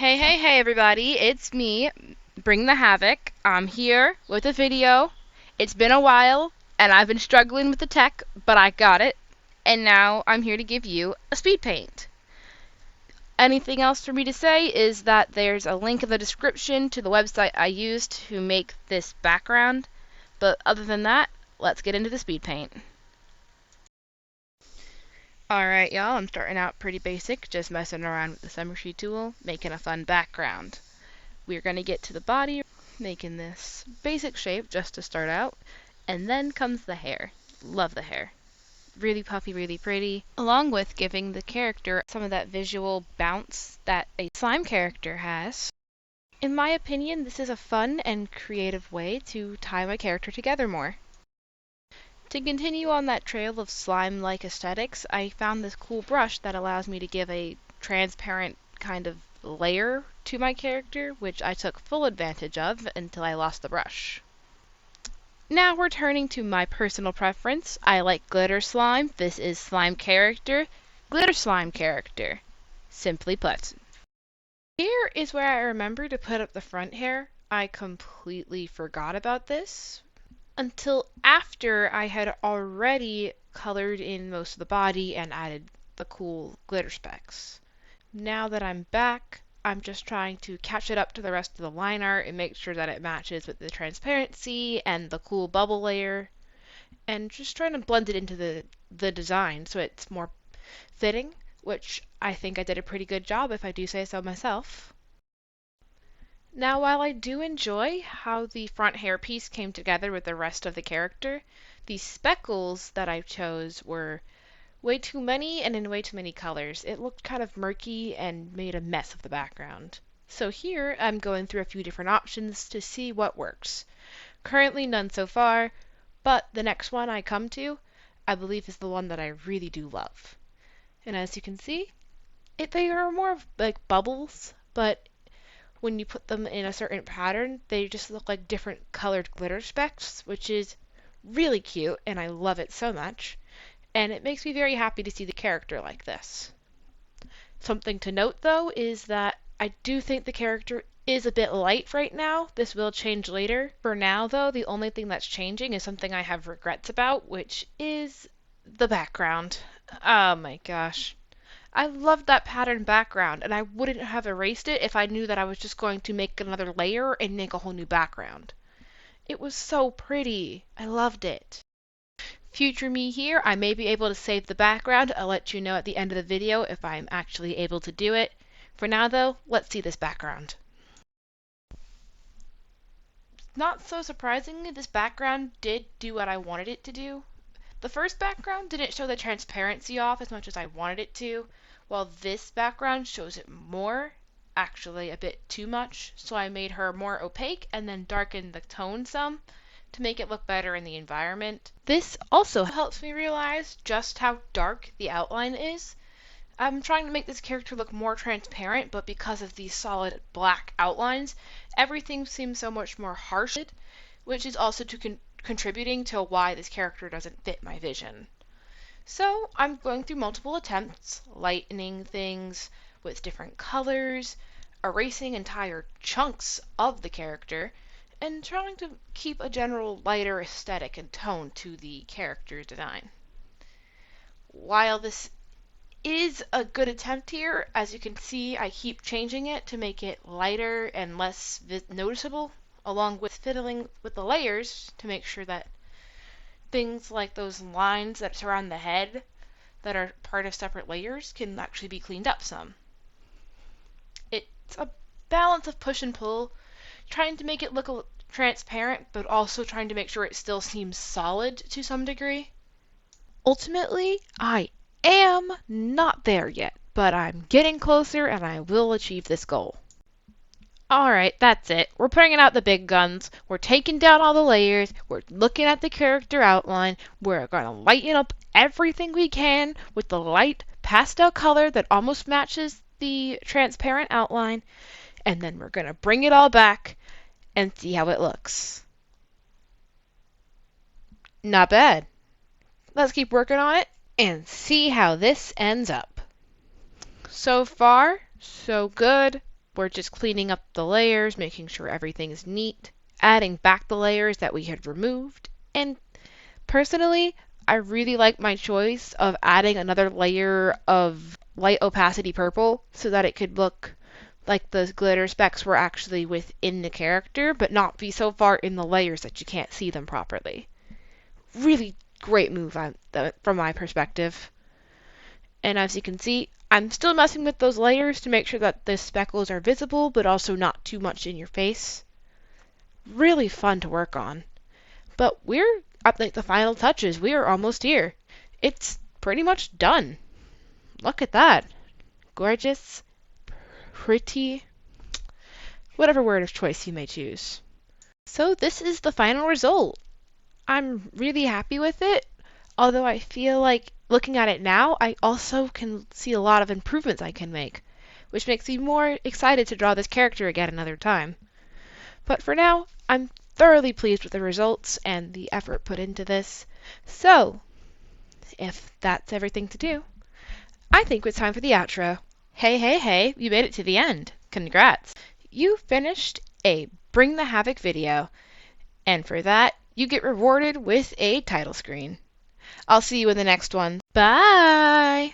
Hey everybody, it's me, Bring the Havoc. I'm here with a video. It's been a while, and I've been struggling with the tech, but I got it. And now I'm here to give you a speed paint. Anything else for me to say is that there's a link in the description to the website I used to make this background. But other than that, let's get into the speed paint. Alright y'all, I'm starting out pretty basic, just messing around with the summer sheet tool, making a fun background. We're going to get to the body, making this basic shape just to start out, and then comes the hair. Love the hair. Really puffy, really pretty, along with giving the character some of that visual bounce that a slime character has. In my opinion, this is a fun and creative way to tie my character together more. To continue on that trail of slime-like aesthetics, I found this cool brush that allows me to give a transparent kind of layer to my character, which I took full advantage of until I lost the brush. Now we're turning to my personal preference. I like glitter slime. This is slime character, glitter slime character. Simply put. Here is where I remember to put up the front hair. I completely forgot about this until after I had already colored in most of the body and added the cool glitter specks. Now that I'm back, I'm just trying to catch it up to the rest of the line art and make sure that it matches with the transparency and the cool bubble layer, and just trying to blend it into the design so it's more fitting, which I think I did a pretty good job if I do say so myself. Now, while I do enjoy how the front hairpiece came together with the rest of the character, the speckles that I chose were way too many and in way too many colors. It looked kind of murky and made a mess of the background. So here I'm going through a few different options to see what works. Currently none so far, but the next one I come to, I believe is the one that I really do love. And as you can see, they are more like bubbles, but when you put them in a certain pattern, they just look like different colored glitter specks, which is really cute, and I love it so much. And it makes me very happy to see the character like this. Something to note, though, is that I do think the character is a bit light right now. This will change later. For now, though, the only thing that's changing is something I have regrets about, which is the background. Oh my gosh. I loved that pattern background, and I wouldn't have erased it if I knew that I was just going to make another layer and make a whole new background. It was so pretty. I loved it. Future me here, I may be able to save the background. I'll let you know at the end of the video if I'm actually able to do it. For now though, let's see this background. Not so surprisingly, this background did do what I wanted it to do. The first background didn't show the transparency off as much as I wanted it to, while this background shows it more, actually a bit too much, so I made her more opaque and then darkened the tone some to make it look better in the environment. This also helps me realize just how dark the outline is. I'm trying to make this character look more transparent, but because of these solid black outlines, everything seems so much more harsh, which is also contributing to why this character doesn't fit my vision. So I'm going through multiple attempts, lightening things with different colors, erasing entire chunks of the character, and trying to keep a general lighter aesthetic and tone to the character design. While this is a good attempt here, as you can see, I keep changing it to make it lighter and less noticeable, along with fiddling with the layers to make sure that things like those lines that surround the head that are part of separate layers can actually be cleaned up some. It's a balance of push and pull, trying to make it look transparent, but also trying to make sure it still seems solid to some degree. Ultimately, I am not there yet, but I'm getting closer and I will achieve this goal. Alright, that's it. We're bringing out the big guns. We're taking down all the layers. We're looking at the character outline. We're going to lighten up everything we can with the light pastel color that almost matches the transparent outline. And then we're going to bring it all back and see how it looks. Not bad. Let's keep working on it and see how this ends up. So far, so good. We're just cleaning up the layers, making sure everything's neat, adding back the layers that we had removed, and personally, I really like my choice of adding another layer of light opacity purple so that it could look like the glitter specks were actually within the character, but not be so far in the layers that you can't see them properly. Really great move from my perspective. And as you can see, I'm still messing with those layers to make sure that the speckles are visible, but also not too much in your face. Really fun to work on. But we're at the final touches. We are almost here. It's pretty much done. Look at that. Gorgeous, pretty, whatever word of choice you may choose. So this is the final result. I'm really happy with it, although I feel like looking at it now, I also can see a lot of improvements I can make, which makes me more excited to draw this character again another time. But for now, I'm thoroughly pleased with the results and the effort put into this. So, if that's everything to do, I think it's time for the outro. Hey, hey, hey, you made it to the end. Congrats. You finished a Bring the Havoc video, and for that, you get rewarded with a title screen. I'll see you in the next one. Bye!